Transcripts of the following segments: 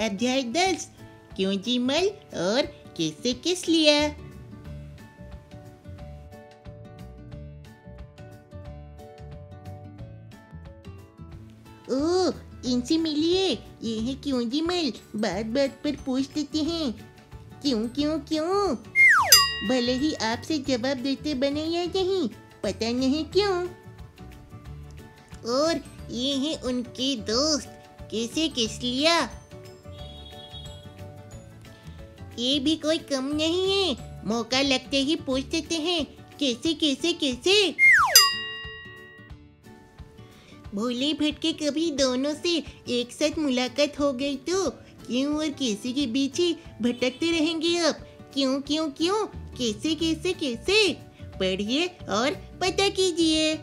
अध्याय 10 क्यों जी मल और कैसे किस लिया। ओ, इनसे मिलिए, ये है क्यों जी मल, बात बात पर पूछ देते हैं क्यों क्यों क्यों। भले ही आपसे जवाब देते बने या नहीं, पता नहीं क्यों। और ये है उनके दोस्त कैसे किस लिया। ये भी कोई कम नहीं है, मौका लगते ही पूछ देते हैं कैसे कैसे कैसे। भोले भटके कभी दोनों से एक साथ मुलाकात हो गई तो क्यों और कैसे के बीच ही भटकते रहेंगे अब। क्यों क्यों क्यों कैसे कैसे कैसे, पढ़िए और पता कीजिए।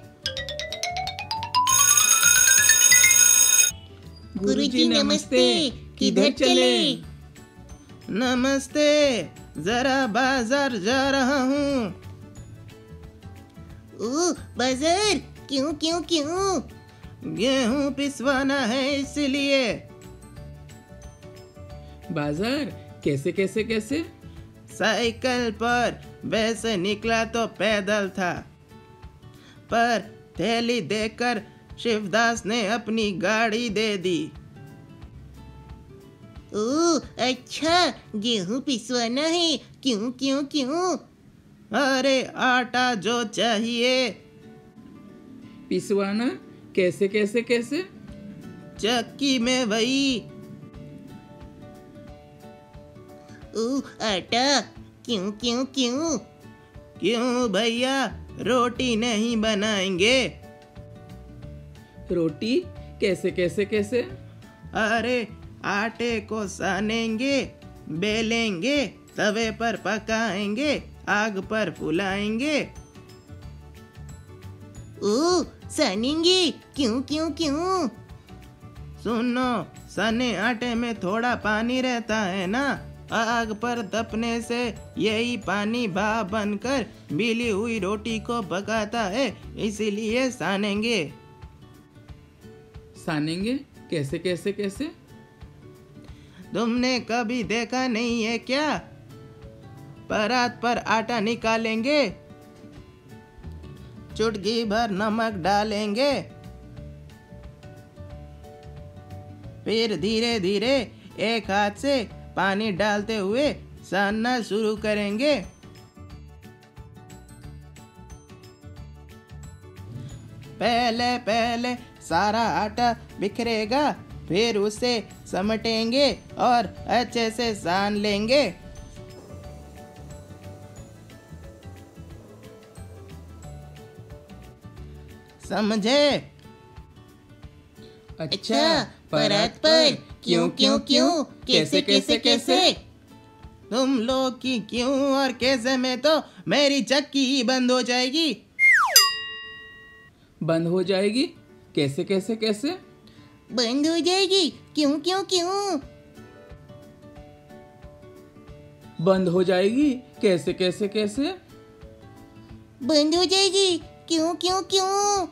गुरुजी नमस्ते, किधर चले। नमस्ते, जरा बाजार जा रहा हूँ। ओ बाजार, क्यों क्यों क्यों। गेहूं पिसवाना है इसलिए। बाजार कैसे कैसे कैसे। साइकिल पर, वैसे निकला तो पैदल था, पर थैली देखकर शिवदास ने अपनी गाड़ी दे दी। ओ अच्छा, गेहूं पिसवाना है, क्यों क्यों क्यों। अरे आटा जो चाहिए। पिसवाना कैसे कैसे कैसे। चक्की में वही। ओ आटा, क्यों क्यों क्यों। क्यों भैया, रोटी नहीं बनाएंगे। रोटी कैसे कैसे कैसे। अरे आटे को सानेंगे, बेलेंगे, तवे पर पकाएंगे, आग पर फुलाएंगे। ओ सानेंगे, क्यों क्यों क्यों। सुनो, सने आटे में थोड़ा पानी रहता है ना, आग पर तपने से यही पानी भाप बनकर मिली हुई रोटी को पकाता है, इसीलिए सानेंगे। सानेंगे कैसे कैसे कैसे। तुमने कभी देखा नहीं है क्या। परात पर आटा निकालेंगे, चुटकी भर नमक डालेंगे, फिर धीरे धीरे एक हाथ से पानी डालते हुए सानना शुरू करेंगे। पहले पहले सारा आटा बिखरेगा, फिर उसे समेटेंगे और अच्छे से सान लेंगे। समझे। अच्छा, परात पर क्यों क्यों क्यों कैसे कैसे कैसे। तुम लोग की क्यों और कैसे में तो मेरी चक्की ही बंद हो जाएगी। बंद हो जाएगी कैसे कैसे कैसे। बंद हो जाएगी क्यों क्यों क्यों। बंद हो जाएगी कैसे कैसे कैसे। बंद हो जाएगी क्यों क्यों क्यों।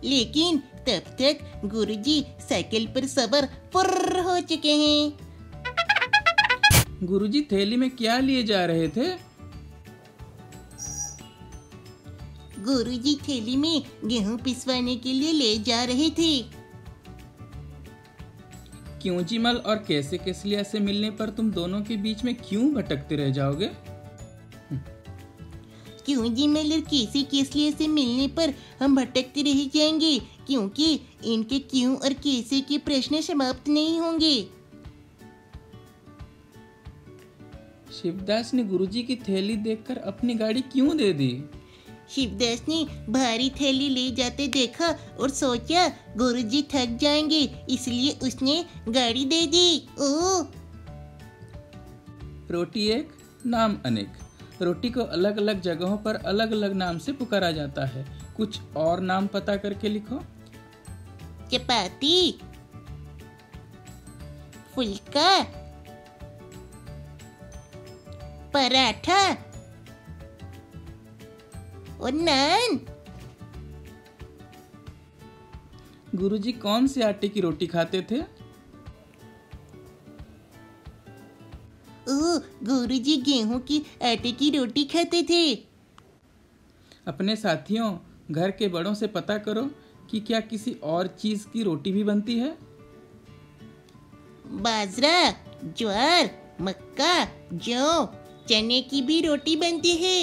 लेकिन तब तक गुरुजी साइकिल पर सवार फुर्र हो चुके हैं। गुरुजी थैली में क्या लिए जा रहे थे। गुरुजी थैली में गेहूं पिसवाने के लिए ले जा रहे थे। क्यों जी मल और कैसे केसलिया से मिलने पर तुम दोनों के बीच में क्यों भटकते रह जाओगे। क्यों जी मल और कैसे केसलिया से मिलने पर हम भटकते रह जाएंगे, क्योंकि इनके क्यों और कैसे के प्रश्न समाप्त नहीं होंगे। शिवदास ने गुरुजी की थैली देखकर अपनी गाड़ी क्यों दे दी। शिवदास ने भारी थैली ले जाते देखा और सोचा गुरुजी थक जाएंगे, इसलिए उसने गाड़ी दे दी। ओ रोटी एक नाम अनेक। रोटी को अलग अलग जगहों पर अलग अलग नाम से पुकारा जाता है, कुछ और नाम पता करके लिखो। चपाती, फुल्का, पराठा और नान। गुरुजी कौन से आटे की रोटी खाते थे? ओह, गुरुजी गेहूं की आटे की रोटी खाते थे। अपने साथियों, घर के बड़ों से पता करो कि क्या किसी और चीज की रोटी भी बनती है। बाजरा, ज्वार, मक्का, जौ, चने की भी रोटी बनती है।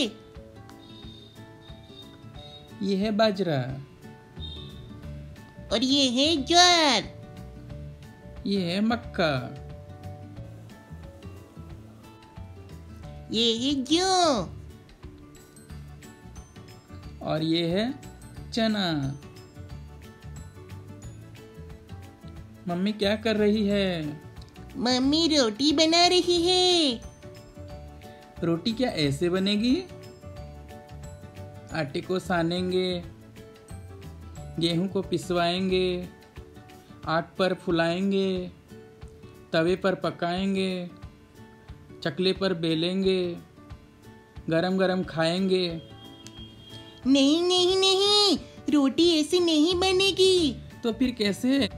ये है बाजरा। और ये है ज्वार। ये है मक्का। ये है जौ। और ये है चना। मम्मी क्या कर रही है? मम्मी रोटी बना रही है। रोटी क्या ऐसे बनेगी? आटे को सानेंगे, गेहूं को पिसवाएंगे, आग पर फुलाएंगे, तवे पर पकाएंगे, चकले पर बेलेंगे, गरम गरम खाएंगे। नहीं नहीं नहीं, रोटी ऐसे नहीं बनेगी। तो फिर कैसे?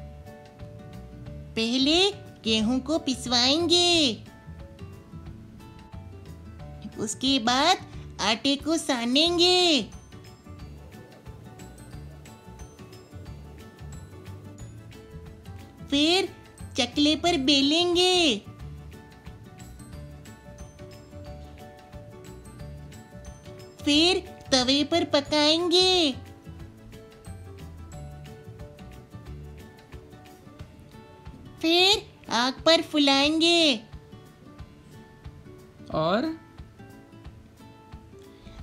पहले गेहूं को पिसवाएंगे, उसके बाद आटे को सानेंगे, फिर चकले पर बेलेंगे, फिर तवे पर पकाएंगे, फिर आग पर फुलाएंगे और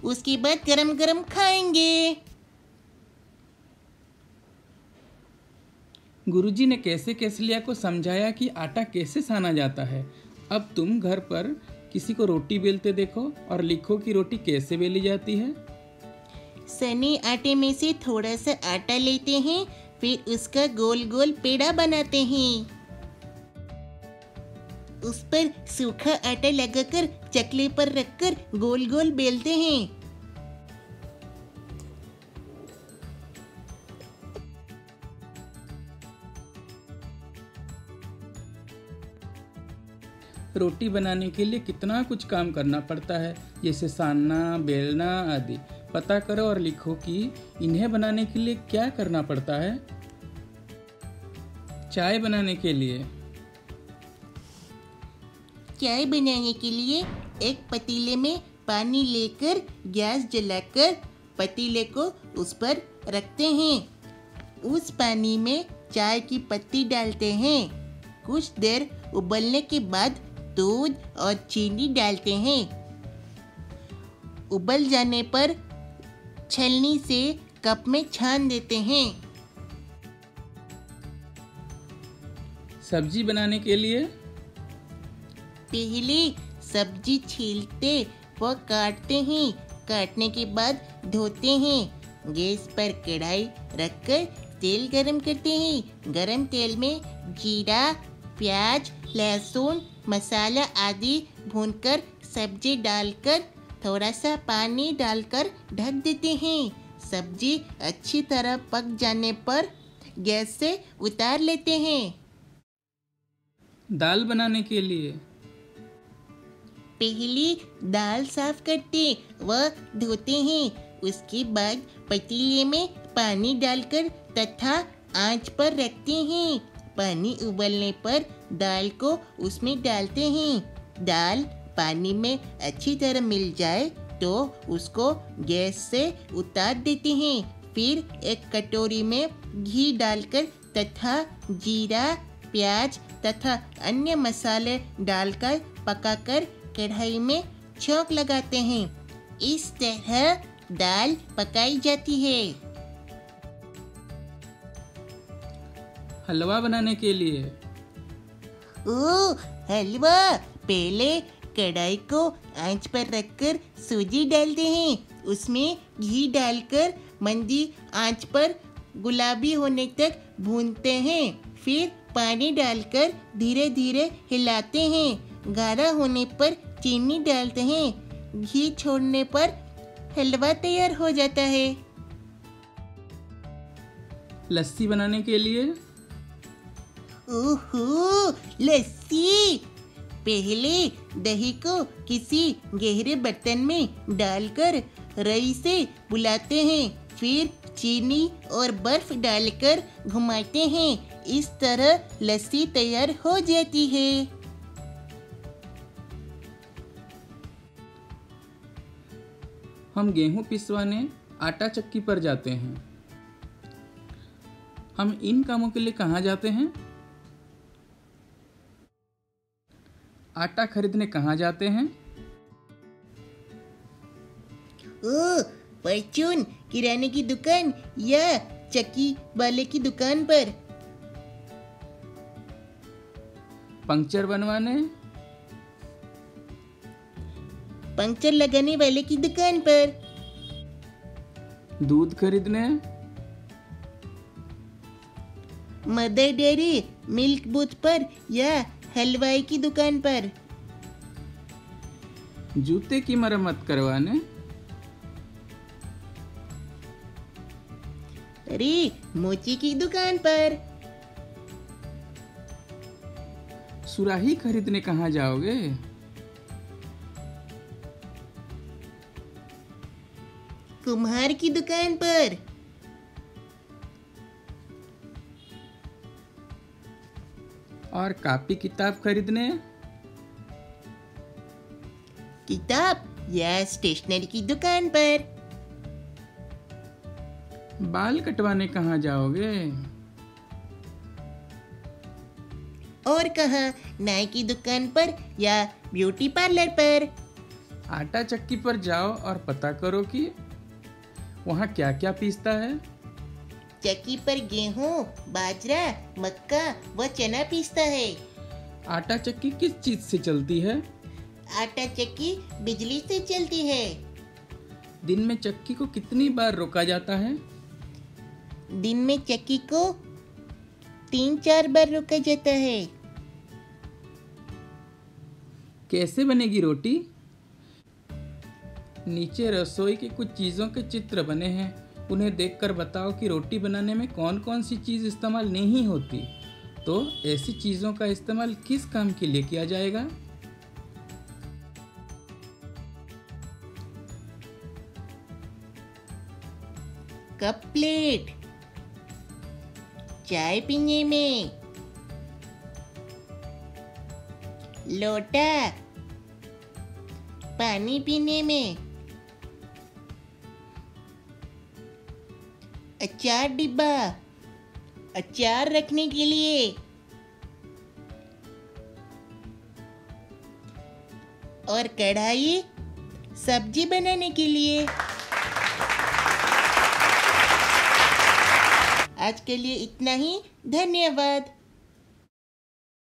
उसके बाद गरम गरम खाएंगे। गुरुजी ने कैसे कैसलिया को समझाया कि आटा कैसे साना जाता है। अब तुम घर पर किसी को रोटी बेलते देखो और लिखो कि रोटी कैसे बेली जाती है। सने आटे में से थोड़ा सा आटा लेते हैं, फिर उसका गोल गोल पेड़ा बनाते हैं। उस पर सूखा आटा लगाकर चकले पर रखकर गोल गोल बेलते हैं। रोटी बनाने के लिए कितना कुछ काम करना पड़ता है, जैसे सानना, बेलना आदि। पता करो और लिखो कि इन्हें बनाने के लिए क्या करना पड़ता है। चाय बनाने के लिए एक पतीले में पानी लेकर गैस जलाकर पतीले को उस पर रखते हैं। उस पानी में चाय की पत्ती डालते हैं। कुछ देर उबलने के बाद दूध और चीनी डालते हैं। उबल जाने पर छलनी से कप में छान देते हैं। सब्जी बनाने के लिए पहले सब्जी छीलते व काटते हैं। काटने के बाद धोते हैं। गैस पर कढ़ाई रखकर तेल गरम करते हैं। गरम तेल में जीरा, प्याज, लहसुन, मसाला आदि भूनकर सब्जी डालकर थोड़ा सा पानी डालकर ढक देते हैं। सब्जी अच्छी तरह पक जाने पर गैस से उतार लेते हैं। दाल बनाने के लिए पहले दाल साफ करते व धोते हैं। उसके बाद पतीले में पानी डालकर तथा आंच पर रखते हैं। पानी उबलने पर दाल को उसमें डालते हैं। दाल पानी में अच्छी तरह मिल जाए तो उसको गैस से उतार देते हैं। फिर एक कटोरी में घी डालकर तथा जीरा, प्याज तथा अन्य मसाले डालकर पकाकर कढ़ाई में छौंक लगाते हैं। इस तरह दाल पकाई जाती है। हलवा बनाने के लिए हलवा पहले कढ़ाई को आंच पर रखकर सूजी डालते हैं। उसमें घी डालकर मंदी आंच पर गुलाबी होने तक भूनते हैं। फिर पानी डालकर धीरे धीरे हिलाते हैं। गाढ़ा होने पर चीनी डालते हैं। घी छोड़ने पर हलवा तैयार हो जाता है। लस्सी बनाने के लिए? ओहो, लस्सी। पहले दही को किसी गहरे बर्तन में डालकर रई से बुलाते हैं, फिर चीनी और बर्फ डालकर घुमाते हैं। इस तरह लस्सी तैयार हो जाती है। हम गेहूं पिसवाने आटा चक्की पर जाते हैं। हम इन कामों के लिए कहाँ जाते हैं? आटा खरीदने कहाँ जाते हैं? ओ, परचून किराने की दुकान या चक्की वाले की दुकान पर। पंक्चर बनवाने? पंक्चर लगाने वाले की दुकान पर। दूध खरीदने? मदर डेयरी मिल्क बूथ पर या हलवाई की दुकान पर। जूते की मरम्मत करवाने? अरे, मोची की दुकान पर। सुराही खरीदने कहाँ जाओगे? कुम्हार की दुकान पर। और कॉपी किताब खरीदने? किताब या स्टेशनरी की दुकान पर। बाल कटवाने कहाँ जाओगे? और कहाँ, नाई की दुकान पर या ब्यूटी पार्लर पर। आटा चक्की पर जाओ और पता करो कि वहाँ क्या क्या पीसता है। चक्की पर गेहूं, बाजरा, मक्का व चना पीसता है। आटा चक्की किस चीज से चलती है? आटा चक्की बिजली से चलती है। दिन में चक्की को कितनी बार रोका जाता है? दिन में चक्की को 3-4 बार रोका जाता है। कैसे बनेगी रोटी? नीचे रसोई की कुछ चीज़ों के चित्र बने हैं। उन्हें देखकर बताओ कि रोटी बनाने में कौन कौन सी चीज़ इस्तेमाल नहीं होती। तो ऐसी चीज़ों का इस्तेमाल किस काम के लिए किया जाएगा? कप प्लेट, चाय पीने में। लोटा, पानी पीने में। अचार डिब्बा, अचार रखने के लिए। और कढ़ाई, सब्जी बनाने के लिए। आज के लिए इतना ही। धन्यवाद।